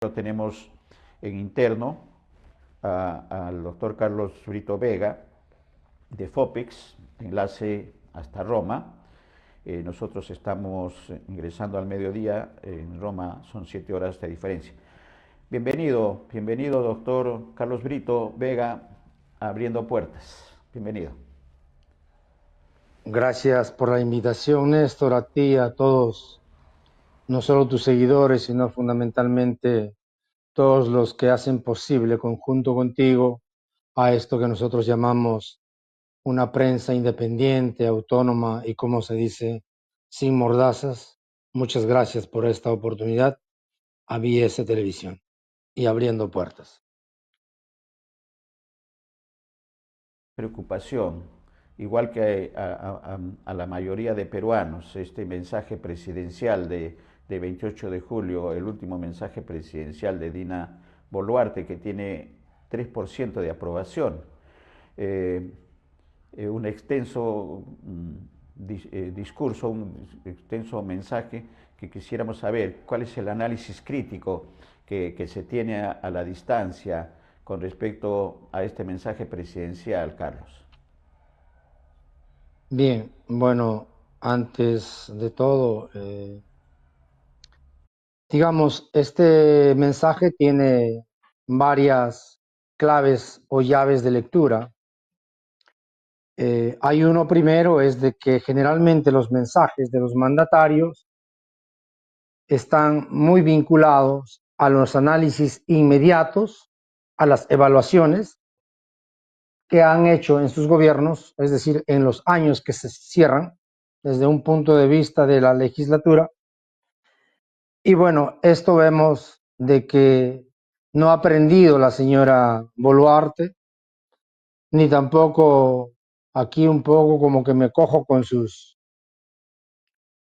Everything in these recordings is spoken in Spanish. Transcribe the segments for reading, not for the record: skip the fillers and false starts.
Tenemos en interno al doctor Carlos Brito Vega de FOPEX, enlace hasta Roma. Nosotros estamos ingresando al mediodía, en Roma son 7 horas de diferencia. Bienvenido doctor Carlos Brito Vega, Abriendo Puertas. Bienvenido. Gracias por la invitación, Néstor, a ti, a todos, no solo tus seguidores, sino fundamentalmente todos los que hacen posible, conjunto contigo, a esto que nosotros llamamos una prensa independiente, autónoma y, como se dice, sin mordazas. Muchas gracias por esta oportunidad a BS Televisión y Abriendo Puertas. Preocupación, igual que a la mayoría de peruanos, este mensaje presidencial de 28 de julio, el último mensaje presidencial de Dina Boluarte, que tiene 3% de aprobación. Un extenso discurso, un extenso mensaje que quisiéramos saber cuál es el análisis crítico que se tiene a la distancia con respecto a este mensaje presidencial, Carlos. Bien, bueno, antes de todo, digamos, este mensaje tiene varias claves o llaves de lectura. Hay uno primero, es de que generalmente los mensajes de los mandatarios están muy vinculados a los análisis inmediatos, a las evaluaciones que han hecho en sus gobiernos, es decir, en los años que se cierran desde un punto de vista de la legislatura. Y bueno, esto vemos de que no ha aprendido la señora Boluarte, ni tampoco aquí un poco como que me cojo con sus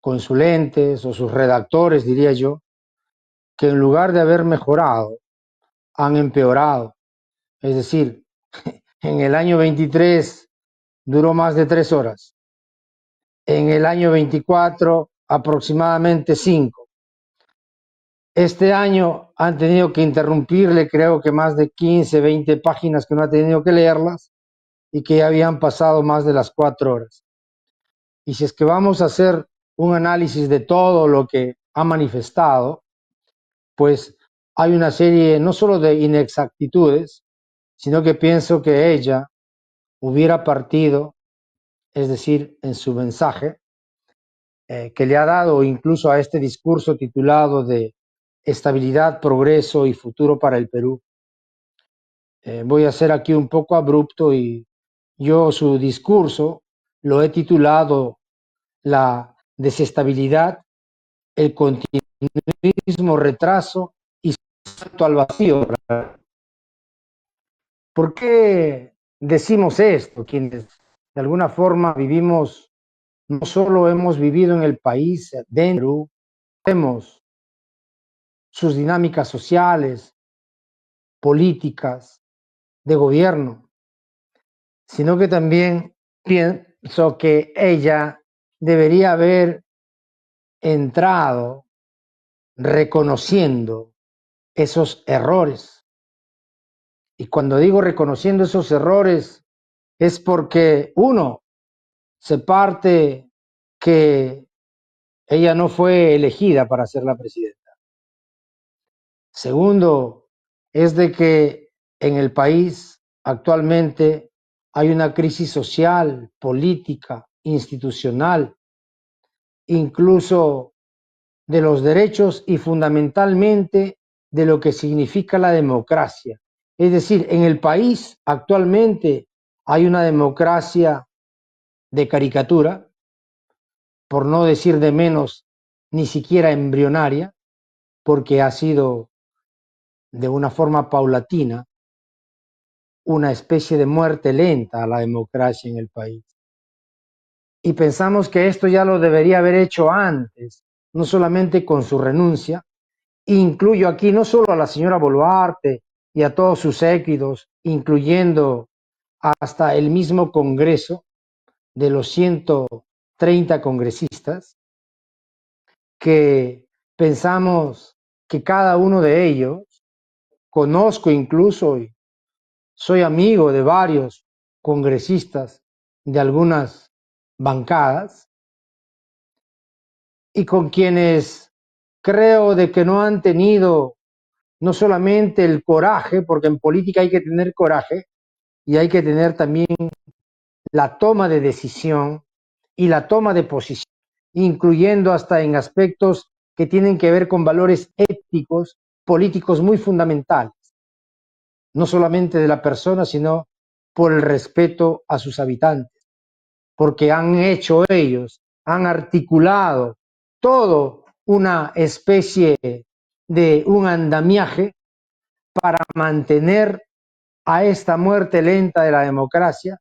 consulentes o sus redactores, diría yo, que en lugar de haber mejorado, han empeorado. Es decir, en el año 23 duró más de 3 horas, en el año 24 aproximadamente 5. Este año han tenido que interrumpirle, creo que más de 15, 20 páginas que no ha tenido que leerlas y que ya habían pasado más de las 4 horas. Y si es que vamos a hacer un análisis de todo lo que ha manifestado, pues hay una serie no solo de inexactitudes, sino que pienso que ella hubiera partido, es decir, en su mensaje, que le ha dado incluso a este discurso titulado de Estabilidad, Progreso y Futuro para el Perú. Voy a ser aquí un poco abrupto y yo su discurso lo he titulado La desestabilidad, el continuismo, retraso y salto al vacío. ¿Por qué decimos esto? Quienes de alguna forma vivimos, no solo hemos vivido en el país, dentro, vemos sus dinámicas sociales, políticas, de gobierno, sino que también pienso que ella debería haber entrado reconociendo esos errores. Y cuando digo reconociendo esos errores, es porque, uno, se parte que ella no fue elegida para ser la presidenta. Segundo, es de que en el país actualmente hay una crisis social, política, institucional, incluso de los derechos y fundamentalmente de lo que significa la democracia. Es decir, en el país actualmente hay una democracia de caricatura, por no decir de menos, ni siquiera embrionaria, porque ha sido de una forma paulatina una especie de muerte lenta a la democracia en el país. Y pensamos que esto ya lo debería haber hecho antes, no solamente con su renuncia. Incluyo aquí no solo a la señora Boluarte y a todos sus séquitos, incluyendo hasta el mismo Congreso de los 130 congresistas, que pensamos que cada uno de ellos, conozco incluso y soy amigo de varios congresistas de algunas bancadas, y con quienes creo de que no han tenido no solamente el coraje, porque en política hay que tener coraje y hay que tener también la toma de decisión y la toma de posición, incluyendo hasta en aspectos que tienen que ver con valores éticos, políticos muy fundamentales, no solamente de la persona, sino por el respeto a sus habitantes, porque han hecho ellos, han articulado todo una especie de un andamiaje para mantener a esta muerte lenta de la democracia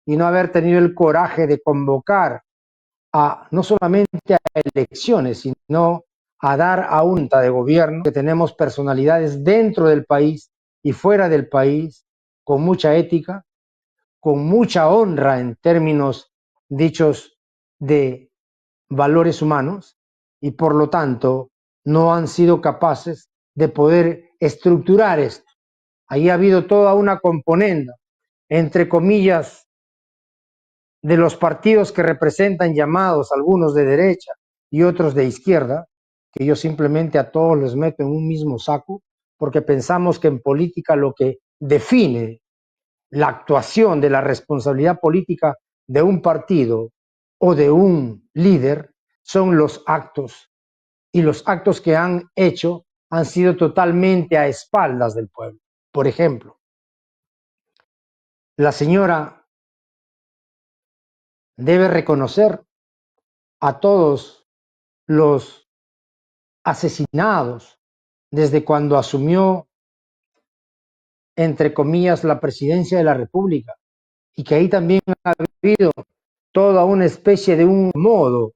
y no haber tenido el coraje de convocar a no solamente a elecciones, sino a dar a junta de gobierno, que tenemos personalidades dentro del país y fuera del país con mucha ética, con mucha honra en términos dichos de valores humanos, y por lo tanto no han sido capaces de poder estructurar esto. Ahí ha habido toda una componenda, entre comillas, de los partidos que representan, llamados algunos de derecha y otros de izquierda, que yo simplemente a todos les meto en un mismo saco, porque pensamos que en política lo que define la actuación de la responsabilidad política de un partido o de un líder son los actos, y los actos que han hecho han sido totalmente a espaldas del pueblo. Por ejemplo, la señora debe reconocer a todos los asesinados desde cuando asumió, entre comillas, la presidencia de la República, y que ahí también ha habido toda una especie de un modo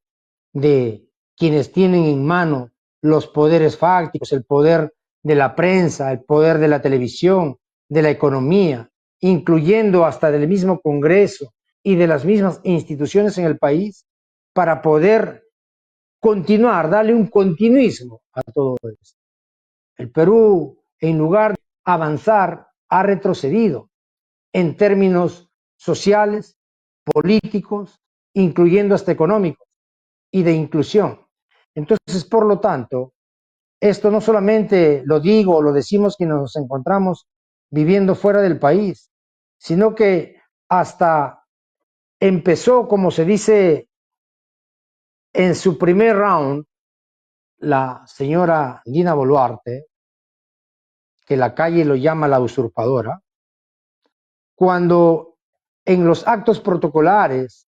de quienes tienen en mano los poderes fácticos, el poder de la prensa, el poder de la televisión, de la economía, incluyendo hasta del mismo Congreso y de las mismas instituciones en el país, para poder continuar, darle un continuismo a todo esto. El Perú, en lugar de avanzar, ha retrocedido en términos sociales, políticos, incluyendo hasta económicos y de inclusión. Entonces, por lo tanto, esto no solamente lo digo o lo decimos que nos encontramos viviendo fuera del país, sino que hasta empezó, como se dice, en su primer round, la señora Dina Boluarte, que la calle lo llama la usurpadora, cuando en los actos protocolares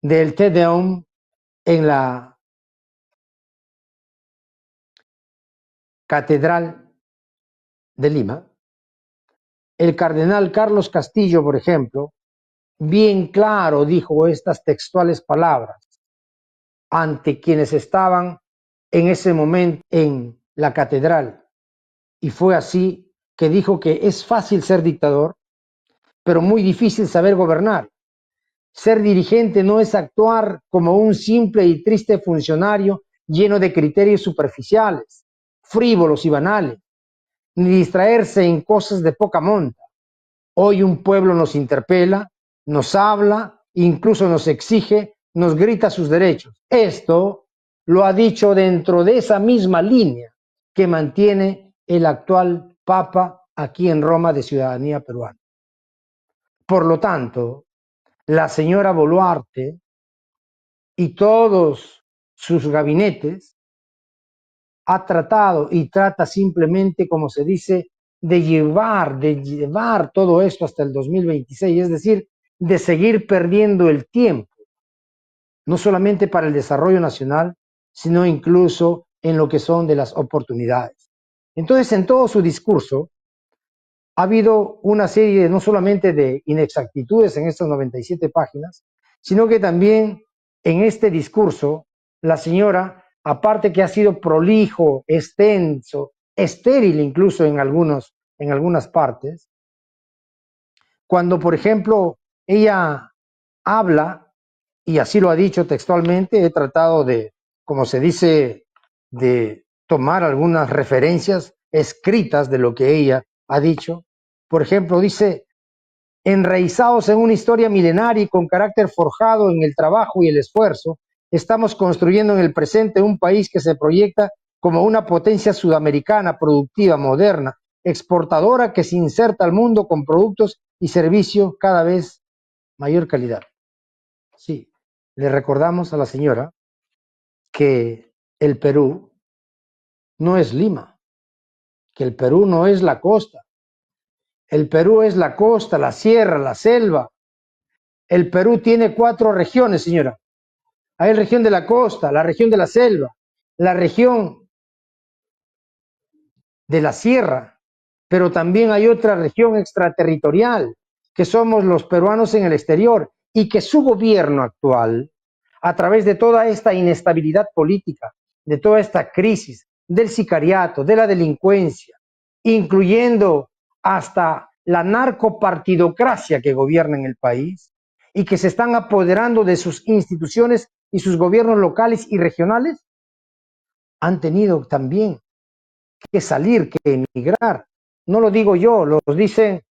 del Te Deum en la Catedral de Lima, el cardenal Carlos Castillo, por ejemplo, bien claro dijo estas textuales palabras ante quienes estaban en ese momento en la catedral, y fue así que dijo que es fácil ser dictador, pero muy difícil saber gobernar. Ser dirigente no es actuar como un simple y triste funcionario lleno de criterios superficiales, frívolos y banales, ni distraerse en cosas de poca monta. Hoy un pueblo nos interpela, nos habla, incluso nos exige, nos grita sus derechos. Esto lo ha dicho dentro de esa misma línea que mantiene el actual Papa aquí en Roma de ciudadanía peruana. Por lo tanto, la señora Boluarte y todos sus gabinetes ha tratado y trata simplemente, como se dice, de llevar todo esto hasta el 2026, es decir, de seguir perdiendo el tiempo, no solamente para el desarrollo nacional, sino incluso en lo que son de las oportunidades. Entonces, en todo su discurso, ha habido una serie no solamente de inexactitudes en estas 97 páginas, sino que también en este discurso, la señora, aparte que ha sido prolijo, extenso, estéril incluso en algunas partes, cuando, por ejemplo, ella habla, y así lo ha dicho textualmente, he tratado de, como se dice, de tomar algunas referencias escritas de lo que ella ha dicho. Por ejemplo, dice: enraizados en una historia milenaria y con carácter forjado en el trabajo y el esfuerzo, estamos construyendo en el presente un país que se proyecta como una potencia sudamericana, productiva, moderna, exportadora, que se inserta al mundo con productos y servicios cada vez mayor calidad. Sí, le recordamos a la señora que el Perú no es Lima, que el Perú no es la costa. El Perú es la costa, la sierra, la selva. El Perú tiene 4 regiones, señora. Hay la región de la costa, la región de la selva, la región de la sierra, pero también hay otra región extraterritorial, que somos los peruanos en el exterior, y que su gobierno actual, a través de toda esta inestabilidad política, de toda esta crisis, del sicariato, de la delincuencia, incluyendo hasta la narcopartidocracia que gobierna en el país, y que se están apoderando de sus instituciones y sus gobiernos locales y regionales, han tenido también que salir, que emigrar. No lo digo yo, lo dice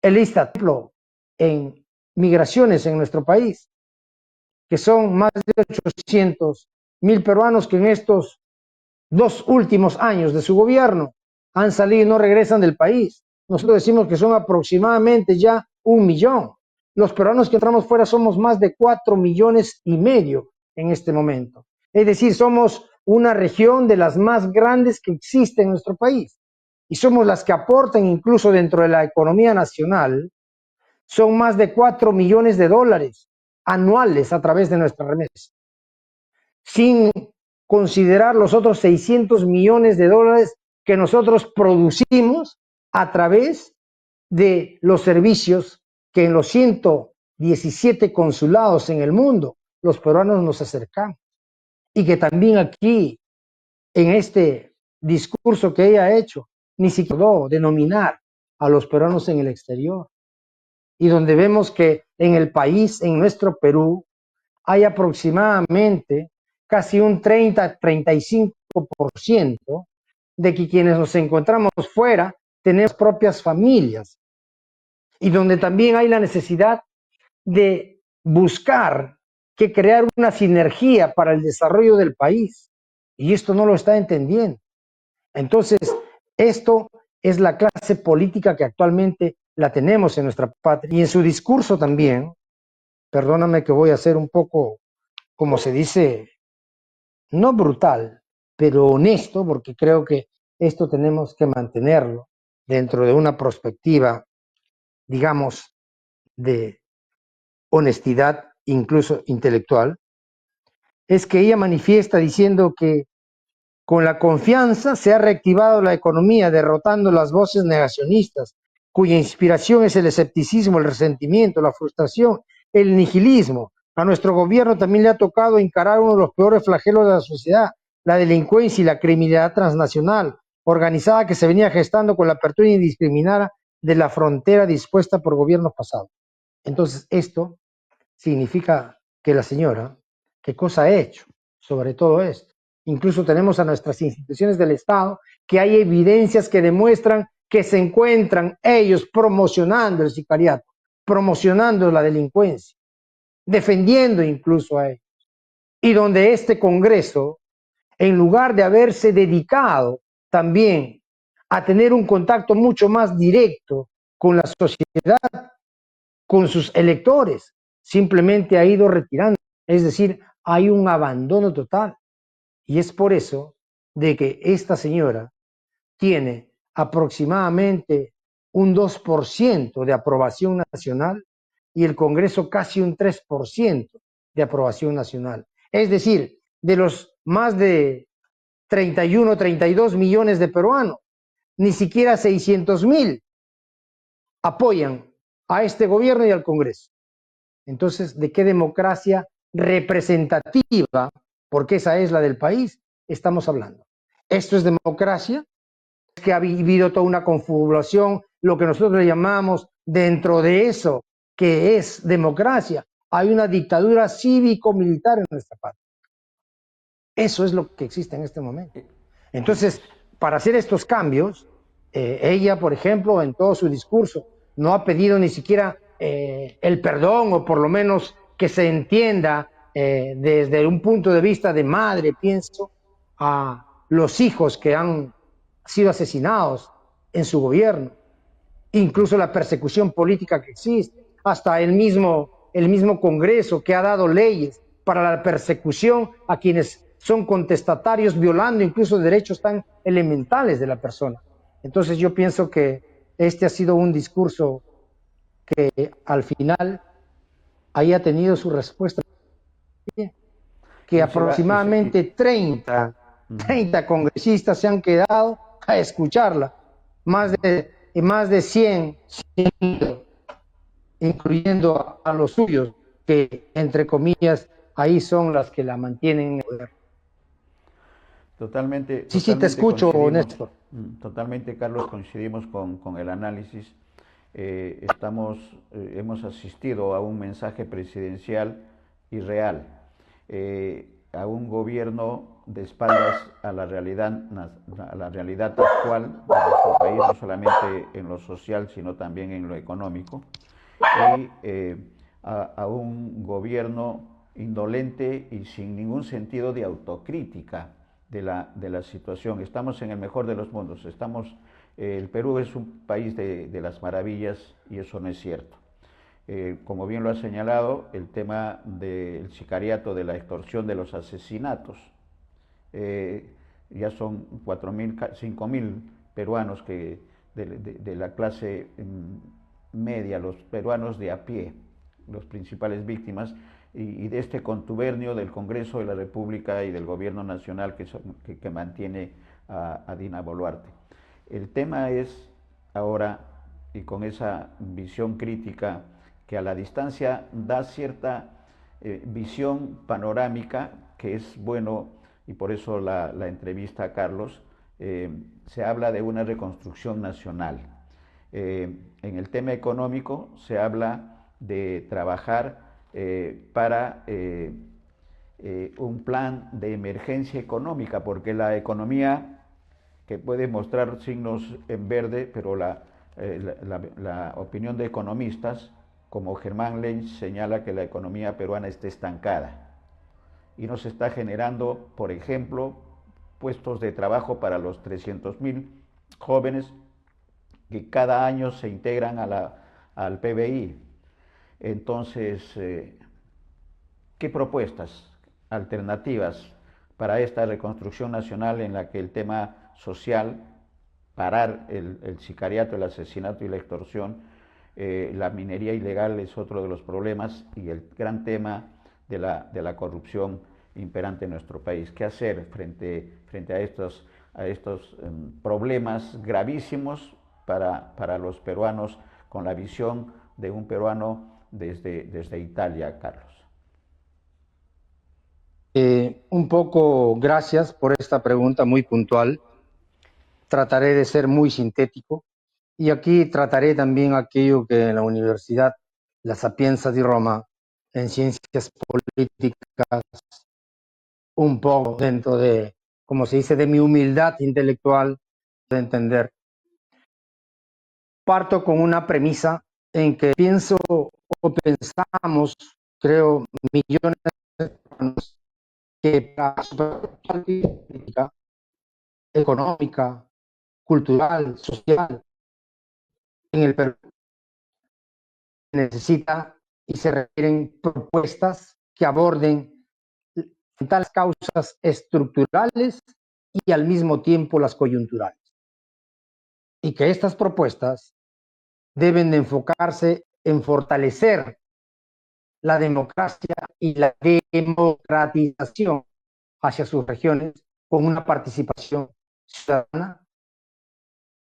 el ISTAT en migraciones en nuestro país, que son más de 800,000 peruanos que en estos 2 últimos años de su gobierno han salido y no regresan del país. Nosotros decimos que son aproximadamente ya 1 millón. Los peruanos que entramos fuera somos más de 4,5 millones en este momento. Es decir, somos una región de las más grandes que existe en nuestro país. Y somos las que aportan incluso dentro de la economía nacional. Son más de 4 millones de dólares anuales a través de nuestra remesa, sin considerar los otros 600 millones de dólares que nosotros producimos a través de los servicios que en los 117 consulados en el mundo los peruanos nos acercamos, y que también aquí en este discurso que ella ha hecho ni siquiera denominar a los peruanos en el exterior, y donde vemos que en el país, en nuestro Perú, hay aproximadamente casi un 30-35% de que quienes nos encontramos fuera tenemos propias familias, y donde también hay la necesidad de buscar que crear una sinergia para el desarrollo del país, y esto no lo está entendiendo. Entonces, esto es la clase política que actualmente la tenemos en nuestra patria. Y en su discurso también, perdóname que voy a ser un poco, como se dice, no brutal, pero honesto, porque creo que esto tenemos que mantenerlo dentro de una perspectiva, digamos, de honestidad, incluso intelectual. Es que ella manifiesta diciendo que con la confianza se ha reactivado la economía, derrotando las voces negacionistas, cuya inspiración es el escepticismo, el resentimiento, la frustración, el nihilismo. A nuestro gobierno también le ha tocado encarar uno de los peores flagelos de la sociedad, la delincuencia y la criminalidad transnacional, organizada, que se venía gestando con la apertura indiscriminada de la frontera dispuesta por gobiernos pasados. Entonces, esto significa que la señora, ¿qué cosa ha hecho sobre todo esto? Incluso tenemos a nuestras instituciones del Estado que hay evidencias que demuestran que se encuentran ellos promocionando el sicariato, promocionando la delincuencia, defendiendo incluso a ellos. Y donde este Congreso, en lugar de haberse dedicado también a tener un contacto mucho más directo con la sociedad, con sus electores, simplemente ha ido retirando. Es decir, hay un abandono total. Y es por eso de que esta señora tiene aproximadamente un 2% de aprobación nacional y el Congreso casi un 3% de aprobación nacional. Es decir, de los más de 31, 32 millones de peruanos, ni siquiera 600,000 apoyan a este gobierno y al Congreso. Entonces, ¿de qué democracia representativa, porque esa es la del país, estamos hablando? ¿Esto es democracia? Es que ha habido toda una confabulación, lo que nosotros le llamamos, dentro de eso que es democracia, hay una dictadura cívico-militar en nuestra patria. Eso es lo que existe en este momento. Entonces, para hacer estos cambios, ella, por ejemplo, en todo su discurso, no ha pedido ni siquiera el perdón, o por lo menos que se entienda desde un punto de vista de madre, pienso, a los hijos que han sido asesinados en su gobierno, incluso la persecución política que existe, hasta el mismo Congreso que ha dado leyes para la persecución a quienes son contestatarios, violando incluso derechos tan elementales de la persona. Entonces yo pienso que este ha sido un discurso que al final haya tenido su respuesta, que aproximadamente 30 congresistas se han quedado a escucharla, más de 100, incluyendo a los suyos, que entre comillas ahí son las que la mantienen en el poder. Totalmente, Sí, te escucho, Néstor. Totalmente, Carlos, coincidimos con el análisis. Hemos asistido a un mensaje presidencial irreal, a un gobierno de espaldas a la realidad actual de nuestro país, no solamente en lo social, sino también en lo económico, y a un gobierno indolente y sin ningún sentido de autocrítica de la situación. Estamos en el mejor de los mundos. El Perú es un país de las maravillas y eso no es cierto. Como bien lo ha señalado, el tema del sicariato, de la extorsión, de los asesinatos, ya son 4.000, 5.000 peruanos de la clase media, los peruanos de a pie, los principales víctimas, y de este contubernio del Congreso de la República y del Gobierno Nacional que mantiene a Dina Boluarte. El tema es ahora, y con esa visión crítica que a la distancia da cierta visión panorámica, que es bueno, y por eso la entrevista a Carlos, se habla de una reconstrucción nacional. En el tema económico se habla de trabajar para un plan de emergencia económica, porque la economía, que puede mostrar signos en verde, pero la opinión de economistas como Germán Lenz señala que la economía peruana está estancada y no se está generando, por ejemplo, puestos de trabajo para los 300.000 jóvenes que cada año se integran al PBI. Entonces, ¿qué propuestas alternativas para esta reconstrucción nacional en la que el tema social, parar el sicariato, el asesinato y la extorsión, la minería ilegal es otro de los problemas, y el gran tema de la corrupción imperante en nuestro país? ¿Qué hacer frente a estos problemas gravísimos para los peruanos, con la visión de un peruano desde Italia, Carlos? Un poco gracias por esta pregunta muy puntual. Trataré de ser muy sintético y aquí trataré también aquello que en la Universidad La Sapienza di Roma, en ciencias políticas, un poco dentro de, como se dice, de mi humildad intelectual de entender. Parto con una premisa en que pienso o pensamos, creo, millones de personas, que para superar política, económica, cultural, social, en el Perú necesita y se requieren propuestas que aborden tales causas estructurales y al mismo tiempo las coyunturales. Y que estas propuestas deben de enfocarse en fortalecer la democracia y la democratización hacia sus regiones con una participación ciudadana,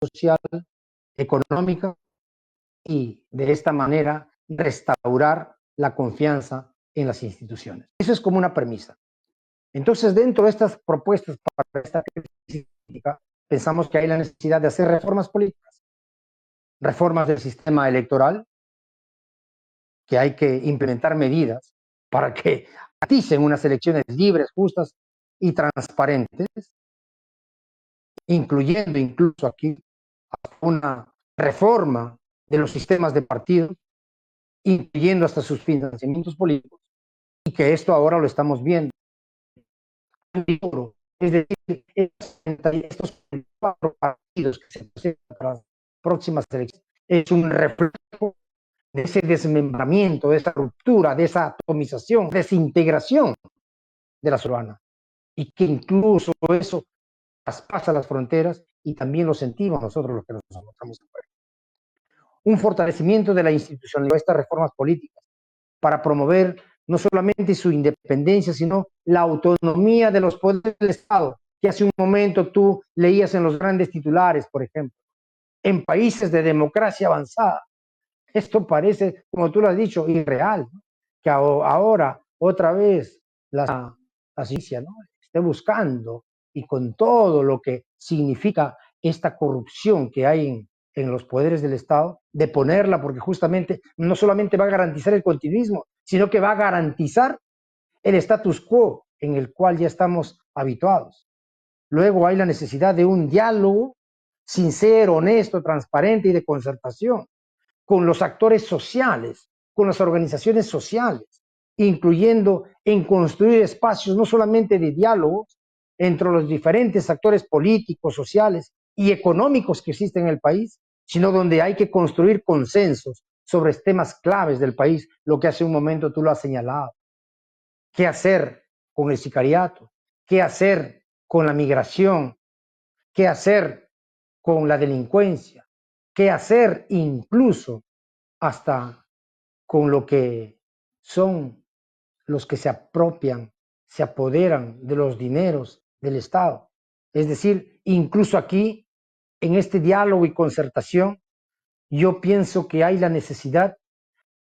social, económica, y de esta manera restaurar la confianza en las instituciones. Eso es como una premisa. Entonces, dentro de estas propuestas para esta crisis política, pensamos que hay la necesidad de hacer reformas políticas, reformas del sistema electoral, que hay que implementar medidas para que garanticen unas elecciones libres, justas y transparentes, incluyendo incluso aquí una reforma de los sistemas de partido, incluyendo hasta sus financiamientos políticos, y que esto ahora lo estamos viendo. Es decir, estos cuatro partidos que se presentan para las próximas elecciones es un reflejo de ese desmembramiento, de esa ruptura, de esa atomización, desintegración de la ciudadana, y que incluso eso traspasa las fronteras y también lo sentimos nosotros los que nos encontramos afuera. Un fortalecimiento de la institucionalidad de estas reformas políticas para promover no solamente su independencia, sino la autonomía de los poderes del Estado, que hace un momento tú leías en los grandes titulares, por ejemplo, en países de democracia avanzada. Esto parece, como tú lo has dicho, irreal, ¿no? Que ahora otra vez la ciencia, ¿no?, esté buscando, y con todo lo que significa esta corrupción que hay en los poderes del Estado, de ponerla, porque justamente no solamente va a garantizar el continuismo, sino que va a garantizar el status quo en el cual ya estamos habituados. Luego hay la necesidad de un diálogo sincero, honesto, transparente y de concertación con los actores sociales, con las organizaciones sociales, incluyendo en construir espacios no solamente de diálogo entre los diferentes actores políticos, sociales y económicos que existen en el país, sino donde hay que construir consensos sobre temas claves del país, lo que hace un momento tú lo has señalado. ¿Qué hacer con el sicariato? ¿Qué hacer con la migración? ¿Qué hacer con la delincuencia? ¿Qué hacer incluso hasta con lo que son los que se apropian, se apoderan de los dineros del Estado? Es decir, incluso aquí, en este diálogo y concertación, yo pienso que hay la necesidad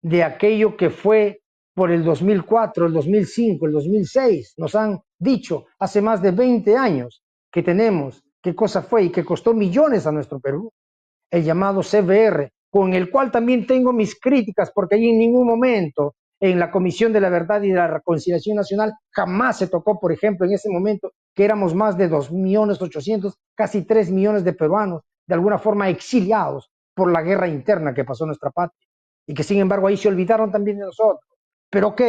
de aquello que fue por el 2004, el 2005, el 2006. Nos han dicho hace más de 20 años que tenemos qué cosa fue y que costó millones a nuestro Perú, el llamado CBR, con el cual también tengo mis críticas, porque ahí en ningún momento en la Comisión de la Verdad y de la Reconciliación Nacional jamás se tocó, por ejemplo, en ese momento que éramos más de 2.800.000, casi 3 millones de peruanos, de alguna forma exiliados por la guerra interna que pasó en nuestra patria, y que sin embargo ahí se olvidaron también de nosotros. Pero ok,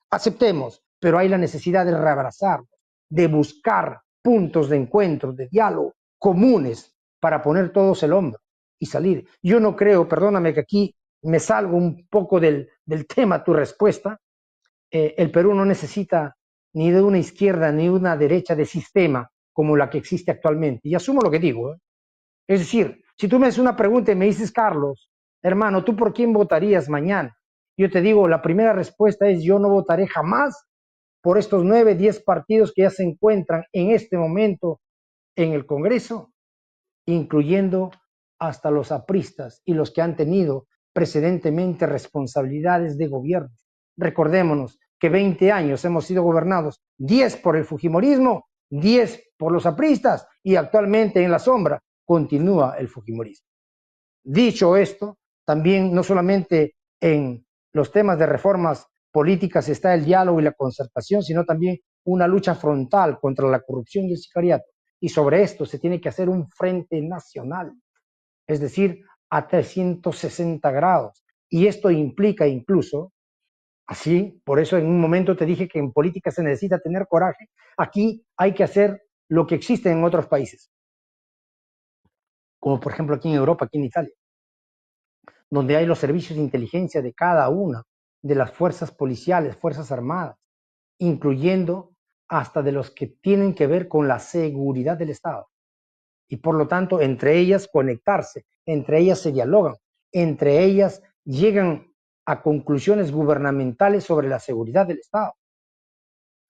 aceptemos, pero hay la necesidad de reabrazarnos, de buscar puntos de encuentro, de diálogo comunes para poner todos el hombro y salir. Yo no creo, perdóname que aquí me salgo un poco del tema, tu respuesta. El Perú no necesita ni de una izquierda ni una derecha de sistema como la que existe actualmente. Y asumo lo que digo. Es decir, si tú me haces una pregunta y me dices, Carlos, hermano, ¿tú por quién votarías mañana? Yo te digo, la primera respuesta es: yo no votaré jamás por estos 9, 10 partidos que ya se encuentran en este momento en el Congreso, incluyendo hasta los apristas y los que han tenido precedentemente responsabilidades de gobierno. Recordémonos que 20 años hemos sido gobernados, 10 por el fujimorismo, 10 por los apristas, y actualmente en la sombra continúa el fujimorismo. Dicho esto, también no solamente en los temas de reformas políticas está el diálogo y la concertación, sino también una lucha frontal contra la corrupción y el sicariato. Y sobre esto se tiene que hacer un frente nacional, es decir, a 360 grados. Y esto implica incluso, así, por eso en un momento te dije que en política se necesita tener coraje. Aquí hay que hacer lo que existe en otros países, como por ejemplo aquí en Europa, aquí en Italia, donde hay los servicios de inteligencia de cada una de las fuerzas policiales, fuerzas armadas, incluyendo hasta de los que tienen que ver con la seguridad del Estado. Y por lo tanto, entre ellas conectarse, entre ellas se dialogan, entre ellas llegan a conclusiones gubernamentales sobre la seguridad del Estado.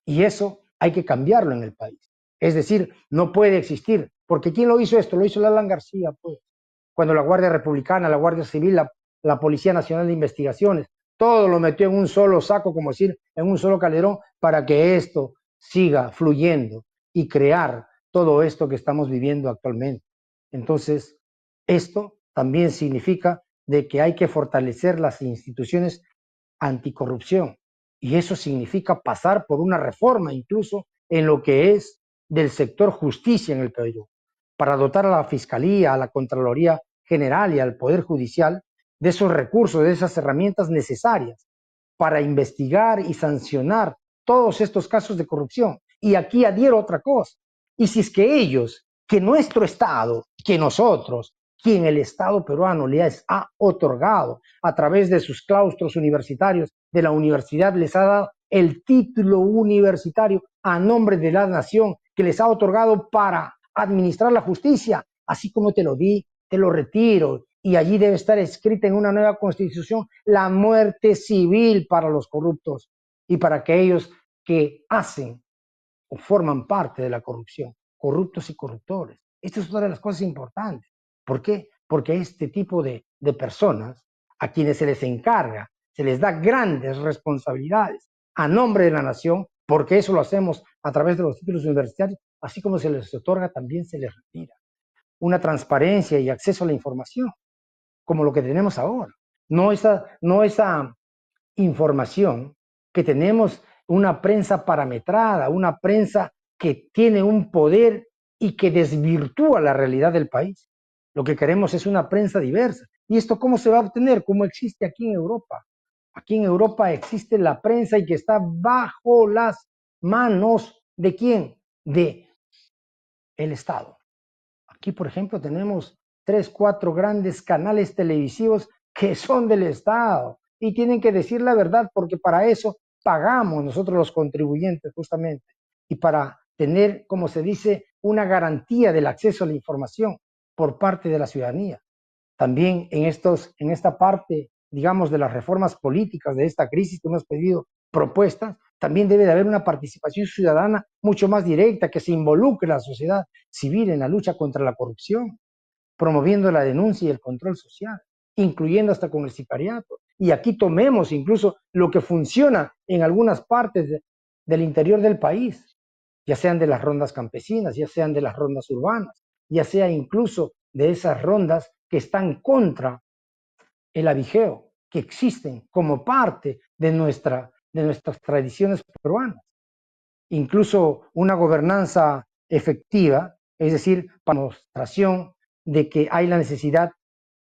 Y eso hay que cambiarlo en el país. Es decir, no puede existir, porque ¿quién lo hizo esto? Lo hizo Alan García, pues, cuando la Guardia Republicana, la Guardia Civil, la Policía Nacional de Investigaciones, todo lo metió en un solo saco, como decir, en un solo calderón, para que esto siga fluyendo y crear todo esto que estamos viviendo actualmente. Entonces, esto también significa de que hay que fortalecer las instituciones anticorrupción, y eso significa pasar por una reforma incluso en lo que es del sector justicia en el Perú. para dotar a la Fiscalía, a la Contraloría General y al Poder Judicial de esos recursos, de esas herramientas necesarias para investigar y sancionar todos estos casos de corrupción. Y aquí adhiero a otra cosa. Y si es que ellos, que nuestro Estado, que nosotros, quien el Estado peruano les ha otorgado a través de sus claustros universitarios, de la universidad, les ha dado el título universitario a nombre de la nación, que les ha otorgado para administrar la justicia, así como te lo di, te lo retiro, y allí debe estar escrita en una nueva constitución la muerte civil para los corruptos y para aquellos que hacen o forman parte de la corrupción, corruptos y corruptores. Esta es una de las cosas importantes. ¿Por qué? Porque este tipo de personas a quienes se les encarga, se les da grandes responsabilidades a nombre de la nación, porque eso lo hacemos a través de los títulos universitarios, así como se les otorga, también se les retira. Una transparencia y acceso a la información, como lo que tenemos ahora. No esa información que tenemos, una prensa parametrada, una prensa que tiene un poder y que desvirtúa la realidad del país. Lo que queremos es una prensa diversa. ¿Y esto cómo se va a obtener? ¿Cómo existe aquí en Europa? Aquí en Europa existe la prensa y que está bajo las manos ¿de quién? De el Estado. Aquí, por ejemplo, tenemos 3, 4 grandes canales televisivos que son del Estado y tienen que decir la verdad porque para eso pagamos nosotros los contribuyentes justamente y para tener, como se dice, una garantía del acceso a la información por parte de la ciudadanía. También en esta parte, digamos, de las reformas políticas de esta crisis que hemos pedido propuestas, también debe de haber una participación ciudadana mucho más directa, que se involucre la sociedad civil en la lucha contra la corrupción, promoviendo la denuncia y el control social, incluyendo hasta con el sicariato. Y aquí tomemos incluso lo que funciona en algunas partes del interior del país, ya sean de las rondas campesinas, ya sean de las rondas urbanas, ya sea incluso de esas rondas que están contra el avigeo, que existen como parte de nuestras tradiciones peruanas. Incluso una gobernanza efectiva, es decir, para demostración de que hay la necesidad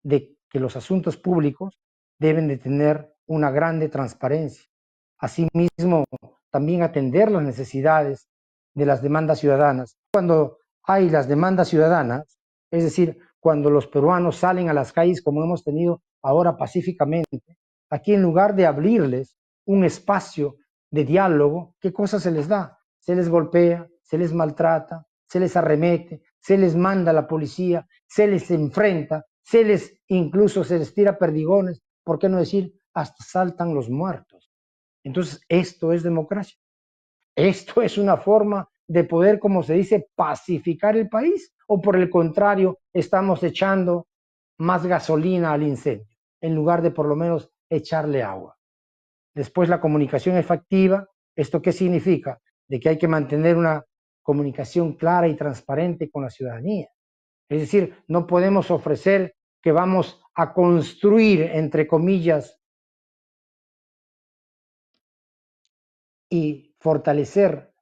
de que los asuntos públicos deben de tener una grande transparencia. Asimismo, también atender las necesidades de las demandas ciudadanas. Cuando hay las demandas ciudadanas, es decir, cuando los peruanos salen a las calles como hemos tenido ahora pacíficamente, aquí en lugar de abrirles un espacio de diálogo, ¿qué cosa se les da? Se les golpea, se les maltrata, se les arremete, se les manda a la policía, se les enfrenta, incluso se les tira perdigones, ¿por qué no decir hasta saltan los muertos? Entonces, esto es democracia. Esto es una forma de poder, como se dice, pacificar el país, o por el contrario, estamos echando más gasolina al incendio, en lugar de por lo menos echarle agua. Después, la comunicación efectiva. ¿Esto qué significa? De que hay que mantener una comunicación clara y transparente con la ciudadanía. Es decir, no podemos ofrecer que vamos a construir, entre comillas, y fortalecer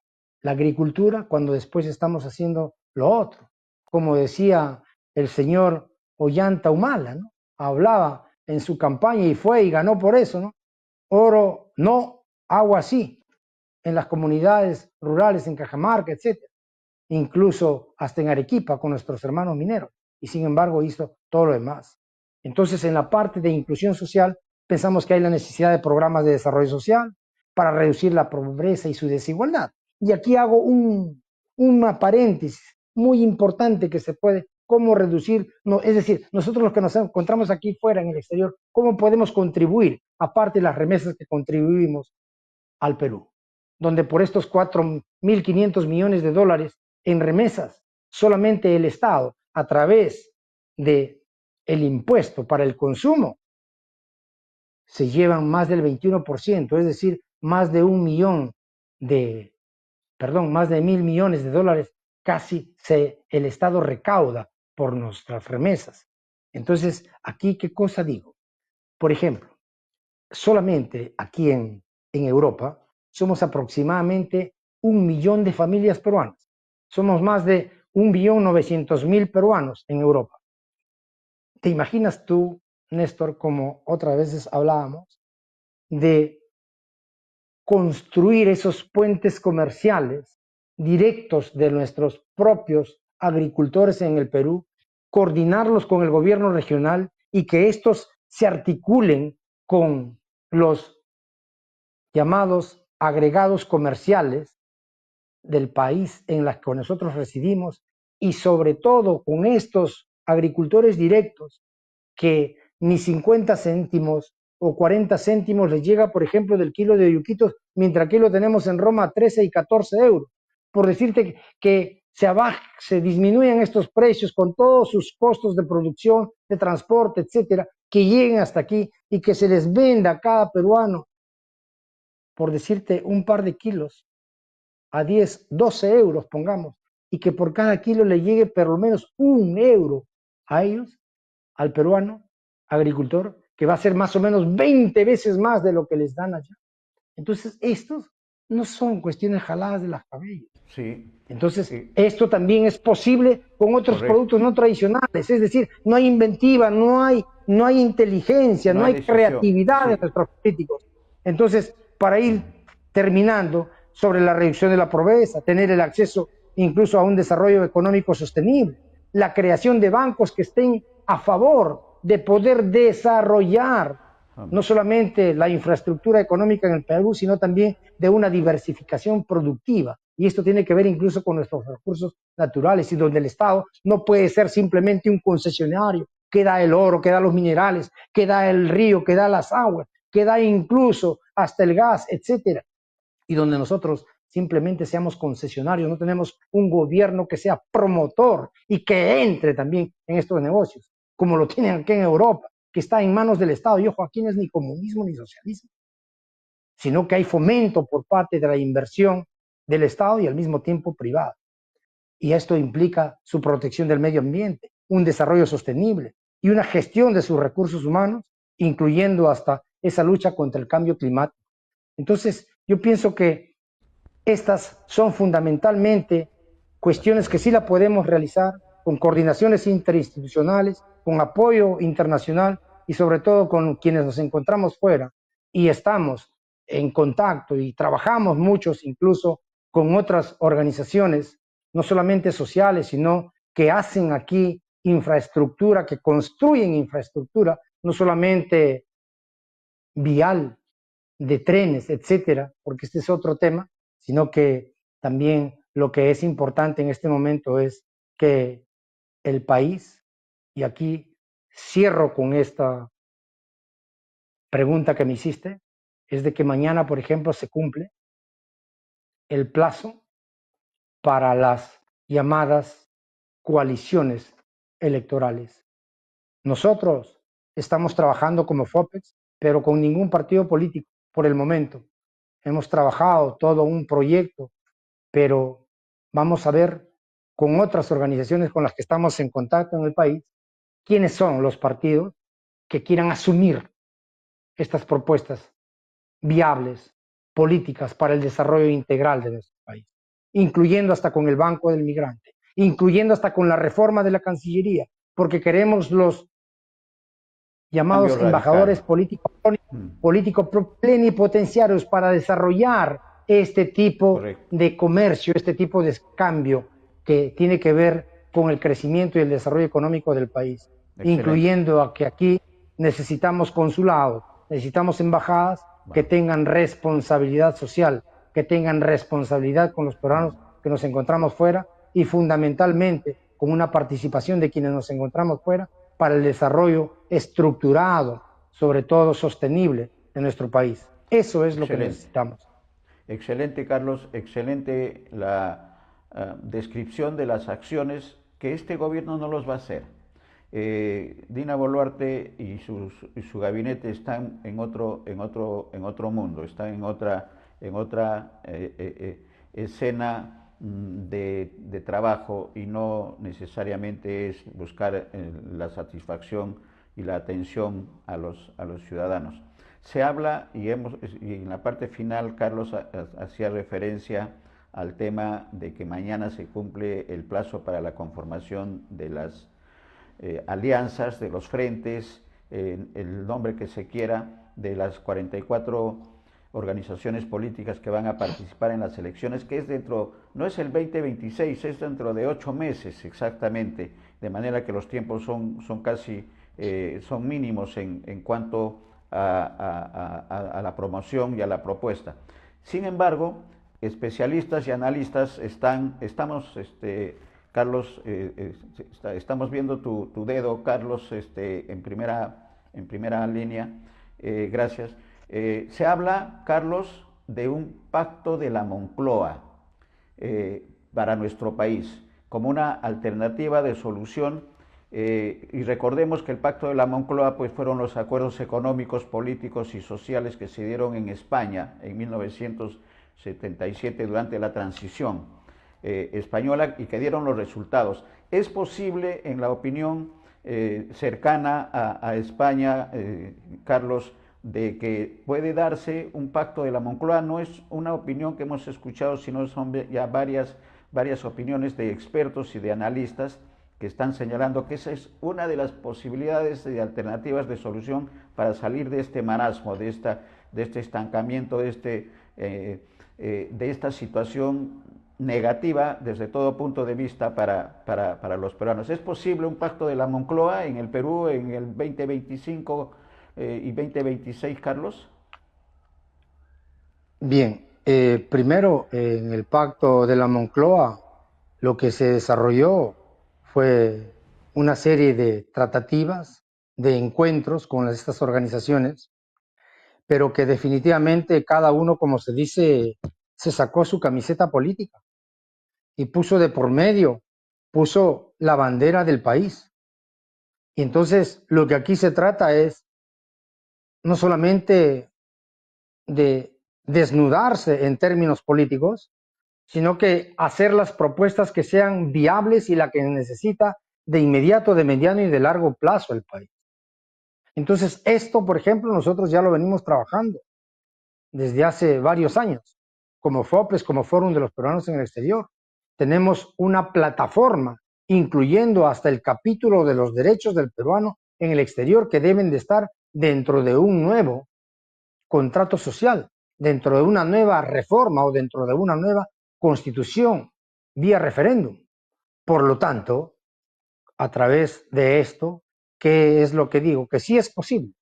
la agricultura cuando después estamos haciendo lo otro. Como decía el señor Ollanta Humala, ¿no? Hablaba en su campaña y fue y ganó por eso, ¿no? Oro no, agua sí, en las comunidades rurales, en Cajamarca, etcétera, incluso hasta en Arequipa con nuestros hermanos mineros, y sin embargo hizo todo lo demás. Entonces, en la parte de inclusión social, pensamos que hay la necesidad de programas de desarrollo social para reducir la pobreza y su desigualdad. Y aquí hago una paréntesis muy importante que se puede, cómo reducir, no, es decir, nosotros los que nos encontramos aquí fuera, en el exterior, cómo podemos contribuir, aparte de las remesas que contribuimos al Perú, donde por estos 4.500 millones de dólares en remesas, solamente el Estado, a través de el impuesto para el consumo, se llevan más del 21%, es decir, más de más de 1.000 millones de dólares casi el Estado recauda por nuestras remesas. Entonces, aquí, ¿qué cosa digo? Por ejemplo, solamente aquí en Europa somos aproximadamente 1 millón de familias peruanas. Somos más de 1.900.000 peruanos en Europa. ¿Te imaginas tú, Néstor, como otras veces hablábamos, de construir esos puentes comerciales directos de nuestros propios agricultores en el Perú, coordinarlos con el gobierno regional y que estos se articulen con los llamados agregados comerciales del país en los que nosotros residimos y sobre todo con estos agricultores directos que ni 50 céntimos o 40 céntimos les llega, por ejemplo, del kilo de yuquitos, mientras que lo tenemos en Roma a 13 y 14 euros. Por decirte que se disminuyen estos precios con todos sus costos de producción, de transporte, etcétera, que lleguen hasta aquí y que se les venda a cada peruano, por decirte, un par de kilos a 10, 12 euros, pongamos, y que por cada kilo le llegue por lo menos 1 euro a ellos, al peruano agricultor, que va a ser más o menos 20 veces más de lo que les dan allá. Entonces, estos no son cuestiones jaladas de las cabellas. Sí, Entonces, sí, esto también es posible con otros correcto. productos no tradicionales, es decir, no hay inventiva, no hay inteligencia, No no hay hay decisión, creatividad de sí. nuestros políticos. Entonces, para ir terminando sobre la reducción de la pobreza, tener el acceso incluso a un desarrollo económico sostenible, la creación de bancos que estén a favor de poder desarrollar no solamente la infraestructura económica en el Perú, sino también de una diversificación productiva. Y esto tiene que ver incluso con nuestros recursos naturales y donde el Estado no puede ser simplemente un concesionario que da el oro, que da los minerales, que da el río, que da las aguas, que da incluso hasta el gas, etcétera. Y donde nosotros simplemente seamos concesionarios, no tenemos un gobierno que sea promotor y que entre también en estos negocios, como lo tienen aquí en Europa, que está en manos del Estado. Y ojo, aquí no es ni comunismo ni socialismo, sino que hay fomento por parte de la inversión del Estado y al mismo tiempo privada. Y esto implica su protección del medio ambiente, un desarrollo sostenible y una gestión de sus recursos humanos, incluyendo hasta esa lucha contra el cambio climático. Entonces, yo pienso que estas son fundamentalmente cuestiones que sí la podemos realizar con coordinaciones interinstitucionales, con apoyo internacional y sobre todo con quienes nos encontramos fuera y estamos en contacto y trabajamos muchos incluso con otras organizaciones, no solamente sociales, sino que hacen aquí infraestructura, que construyen infraestructura, no solamente vial, de trenes, etcétera, porque este es otro tema, sino que también lo que es importante en este momento es que el país, y aquí cierro con esta pregunta que me hiciste, es de que mañana, por ejemplo, se cumple el plazo para las llamadas coaliciones electorales. Nosotros estamos trabajando como FOPEX, pero con ningún partido político por el momento. Hemos trabajado todo un proyecto, pero vamos a ver con otras organizaciones con las que estamos en contacto en el país, quiénes son los partidos que quieran asumir estas propuestas viables, políticas para el desarrollo integral de nuestro país, incluyendo hasta con el Banco del Migrante, incluyendo hasta con la reforma de la Cancillería, porque queremos los Cambio llamados embajadores radical. políticos plenipotenciarios para desarrollar este tipo Correcto. de comercio, este tipo de cambio que tiene que ver con el crecimiento y el desarrollo económico del país, Excelente. incluyendo a que aquí necesitamos consulados, necesitamos embajadas que tengan responsabilidad social, que tengan responsabilidad con los peruanos que nos encontramos fuera y fundamentalmente con una participación de quienes nos encontramos fuera para el desarrollo estructurado, sobre todo sostenible, de nuestro país. Eso es lo que Excelente. necesitamos. Excelente, Carlos. Excelente la descripción de las acciones que este gobierno no los va a hacer. Dina Boluarte y su gabinete están en otro mundo, están en otra escena de trabajo y no necesariamente es buscar la satisfacción y la atención a los ciudadanos. Se habla y en la parte final Carlos hacía referencia al tema de que mañana se cumple el plazo para la conformación de las alianzas, de los frentes, el nombre que se quiera, de las 44 organizaciones políticas que van a participar en las elecciones, que es dentro, no es el 2026, es dentro de 8 meses exactamente, de manera que los tiempos son casi, son mínimos en cuanto a la promoción y a la propuesta. Sin embargo, especialistas y analistas estamos, Carlos, estamos viendo tu dedo, Carlos, en primera línea, gracias. Se habla, Carlos, de un pacto de la Moncloa para nuestro país, como una alternativa de solución. Y recordemos que el pacto de la Moncloa pues, fueron los acuerdos económicos, políticos y sociales que se dieron en España en 1977 durante la transición española y que dieron los resultados. ¿Es posible, en la opinión cercana a España, Carlos, de que puede darse un pacto de la Moncloa? No es una opinión que hemos escuchado, sino son ya varias opiniones de expertos y de analistas que están señalando que esa es una de las posibilidades de alternativas de solución para salir de este marasmo, de este estancamiento, de esta situación negativa desde todo punto de vista para los peruanos. ¿Es posible un pacto de la Moncloa en el Perú en el 2025 y 2026, Carlos? Bien, primero en el pacto de la Moncloa lo que se desarrolló fue una serie de tratativas, de encuentros con estas organizaciones, pero que definitivamente cada uno, como se dice, se sacó su camiseta política y puso de por medio, puso la bandera del país. Y entonces lo que aquí se trata es no solamente de desnudarse en términos políticos, sino que hacer las propuestas que sean viables y la que necesita de inmediato, de mediano y de largo plazo el país. Entonces, esto, por ejemplo, nosotros ya lo venimos trabajando desde hace varios años, como FOPES, como Fórum de los Peruanos en el Exterior. Tenemos una plataforma, incluyendo hasta el capítulo de los derechos del peruano en el exterior, que deben de estar dentro de un nuevo contrato social, dentro de una nueva reforma o dentro de una nueva constitución vía referéndum. Por lo tanto, a través de esto, ¿qué es lo que digo? Que sí es posible,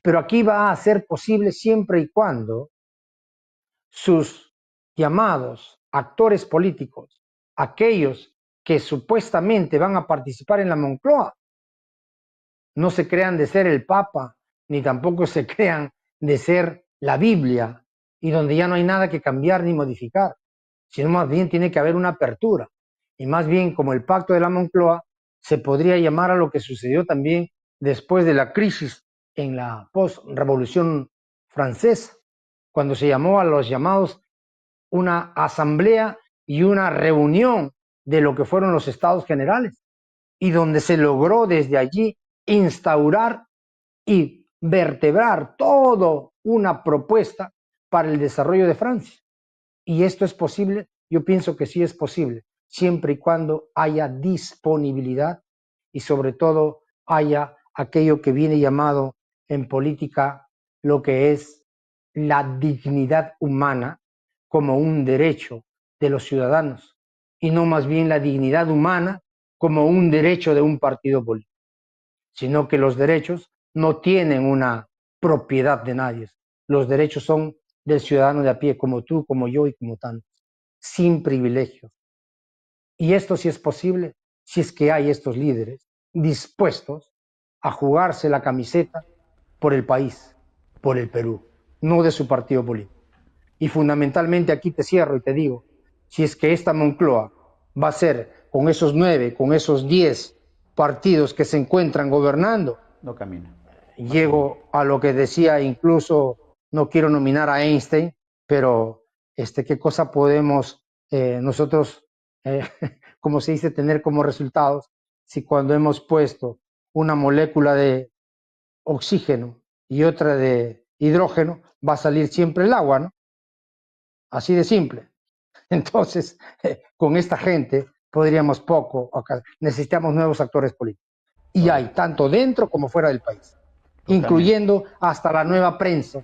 pero aquí va a ser posible siempre y cuando sus llamados actores políticos, aquellos que supuestamente van a participar en la Moncloa, no se crean de ser el Papa, ni tampoco se crean de ser la Biblia, y donde ya no hay nada que cambiar ni modificar, sino más bien tiene que haber una apertura. Y más bien, como el pacto de la Moncloa, se podría llamar a lo que sucedió también después de la crisis en la post-revolución francesa, cuando se llamó a los llamados una asamblea y una reunión de lo que fueron los estados generales, y donde se logró desde allí instaurar y vertebrar toda una propuesta para el desarrollo de Francia. Y esto es posible, yo pienso que sí es posible, siempre y cuando haya disponibilidad y sobre todo haya aquello que viene llamado en política lo que es la dignidad humana como un derecho de los ciudadanos y no más bien la dignidad humana como un derecho de un partido político, sino que los derechos no tienen una propiedad de nadie. Los derechos son del ciudadano de a pie, como tú, como yo y como tantos, sin privilegios. Y esto sí es posible si es que hay estos líderes dispuestos a jugarse la camiseta por el país, por el Perú, no de su partido político. Y fundamentalmente aquí te cierro y te digo, si es que esta Moncloa va a ser con esos 9, con esos 10 partidos que se encuentran gobernando, no camina. Llego a lo que decía, incluso no quiero nominar a Einstein, pero qué cosa podemos nosotros, como se dice, tener como resultados si cuando hemos puesto una molécula de oxígeno y otra de hidrógeno va a salir siempre el agua, ¿no? Así de simple. Entonces, con esta gente podríamos poco, necesitamos nuevos actores políticos. Y hay, Correcto. tanto dentro como fuera del país, Totalmente. incluyendo hasta la nueva prensa,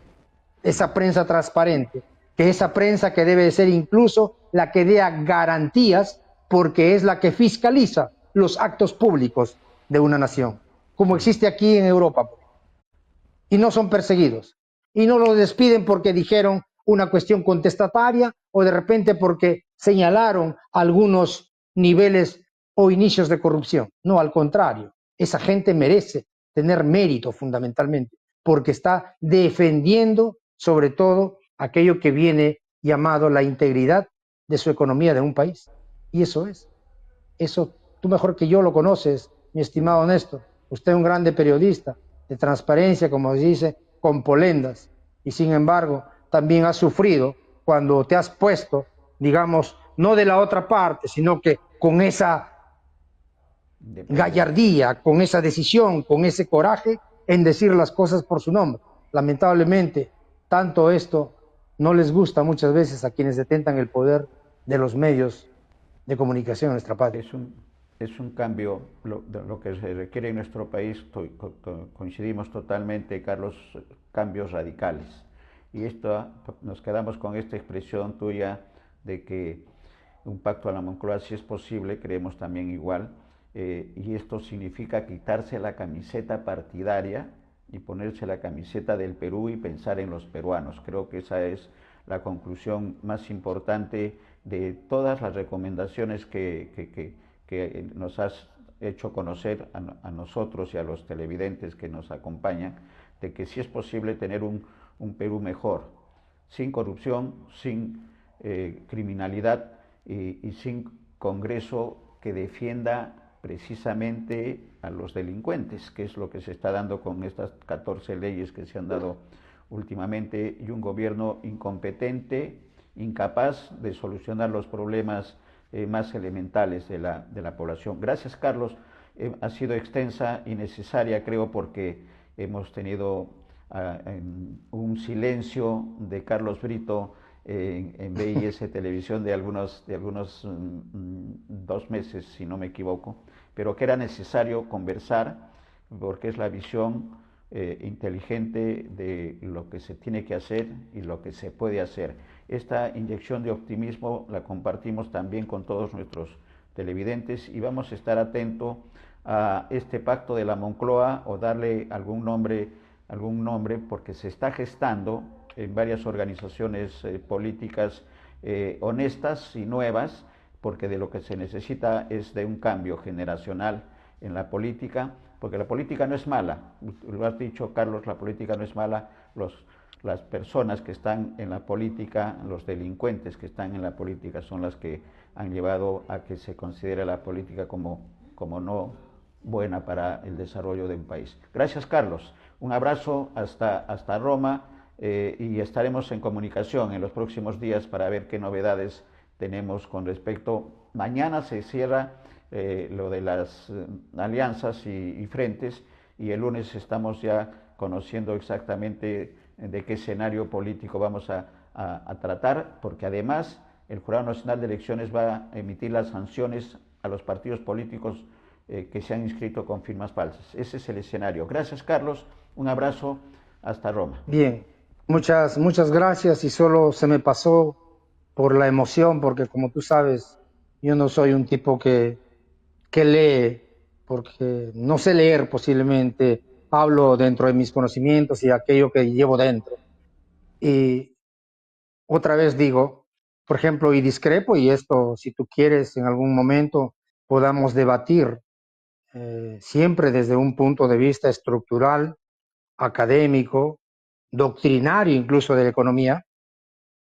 esa prensa transparente, que esa prensa que debe ser incluso la que dé garantías, porque es la que fiscaliza los actos públicos de una nación, como Sí. existe aquí en Europa, y no son perseguidos, y no los despiden porque dijeron una cuestión contestataria o de repente porque señalaron algunos niveles o inicios de corrupción. No, al contrario, esa gente merece tener mérito fundamentalmente, porque está defendiendo sobre todo aquello que viene llamado la integridad de su economía de un país. Y eso tú mejor que yo lo conoces, mi estimado Néstor. Usted es un grande periodista de transparencia, como dice, con polendas. Y sin embargo, también has sufrido cuando te has puesto, digamos, no de la otra parte, sino que con esa Depende. gallardía, con esa decisión, con ese coraje en decir las cosas por su nombre. Lamentablemente, tanto esto no les gusta muchas veces a quienes detentan el poder de los medios de comunicación en nuestra patria. Es un, es un cambio, lo que se requiere en nuestro país, coincidimos totalmente, Carlos, cambios radicales. Y esto, nos quedamos con esta expresión tuya de que un pacto a la Moncloa si es posible, creemos también igual, y esto significa quitarse la camiseta partidaria y ponerse la camiseta del Perú y pensar en los peruanos. Creo que esa es la conclusión más importante de todas las recomendaciones que nos has hecho conocer a nosotros y a los televidentes que nos acompañan, de que sí es posible tener un Perú mejor, sin corrupción, sin criminalidad y sin Congreso que defienda precisamente a los delincuentes, que es lo que se está dando con estas 14 leyes que se han dado últimamente, y un gobierno incompetente, incapaz de solucionar los problemas más elementales de la población. Gracias, Carlos. Ha sido extensa y necesaria, creo, porque hemos tenido un silencio de Carlos Brito en BIS Televisión de algunos 2 meses, si no me equivoco, pero que era necesario conversar porque es la visión inteligente de lo que se tiene que hacer y lo que se puede hacer. Esta inyección de optimismo la compartimos también con todos nuestros televidentes y vamos a estar atentos a este pacto de la Moncloa o darle algún nombre porque se está gestando en varias organizaciones políticas honestas y nuevas, porque de lo que se necesita es de un cambio generacional en la política, porque la política no es mala, lo has dicho, Carlos, la política no es mala, las personas que están en la política, los delincuentes que están en la política son las que han llevado a que se considere la política como no buena para el desarrollo de un país. Gracias, Carlos. Un abrazo hasta Roma y estaremos en comunicación en los próximos días para ver qué novedades tenemos con respecto. Mañana se cierra lo de las alianzas y frentes y el lunes estamos ya conociendo exactamente de qué escenario político vamos a tratar, porque además el Jurado Nacional de Elecciones va a emitir las sanciones a los partidos políticos que se han inscrito con firmas falsas. Ese es el escenario. Gracias, Carlos. Un abrazo. Hasta Roma. Bien, muchas gracias y solo se me pasó por la emoción, porque como tú sabes, yo no soy un tipo que lee, porque no sé leer posiblemente, hablo dentro de mis conocimientos y aquello que llevo dentro. Y otra vez digo, por ejemplo, y discrepo, y esto, si tú quieres, en algún momento podamos debatir siempre desde un punto de vista estructural, académico, doctrinario incluso de la economía,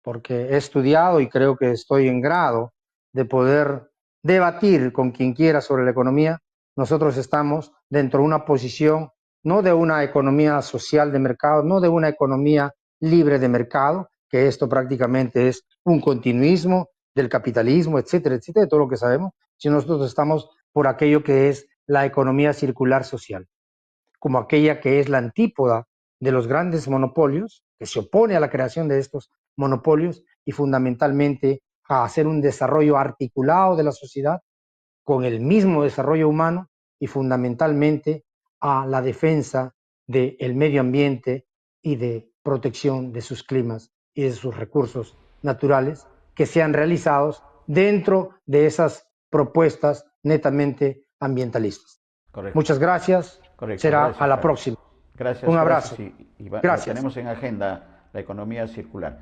porque he estudiado y creo que estoy en grado de poder debatir con quien quiera sobre la economía. Nosotros estamos dentro de una posición no de una economía social de mercado, no de una economía libre de mercado, que esto prácticamente es un continuismo del capitalismo, etcétera, etcétera, de todo lo que sabemos, sino nosotros estamos por aquello que es la economía circular social, como aquella que es la antípoda de los grandes monopolios, que se opone a la creación de estos monopolios y fundamentalmente a hacer un desarrollo articulado de la sociedad con el mismo desarrollo humano y fundamentalmente a la defensa del medio ambiente y de protección de sus climas y de sus recursos naturales que sean realizados dentro de esas propuestas netamente ambientalistas. Correcto. Muchas gracias. Correcto. Será Gracias, a la Carlos. próxima. Gracias. Un abrazo. Y Gracias. tenemos en agenda la economía circular.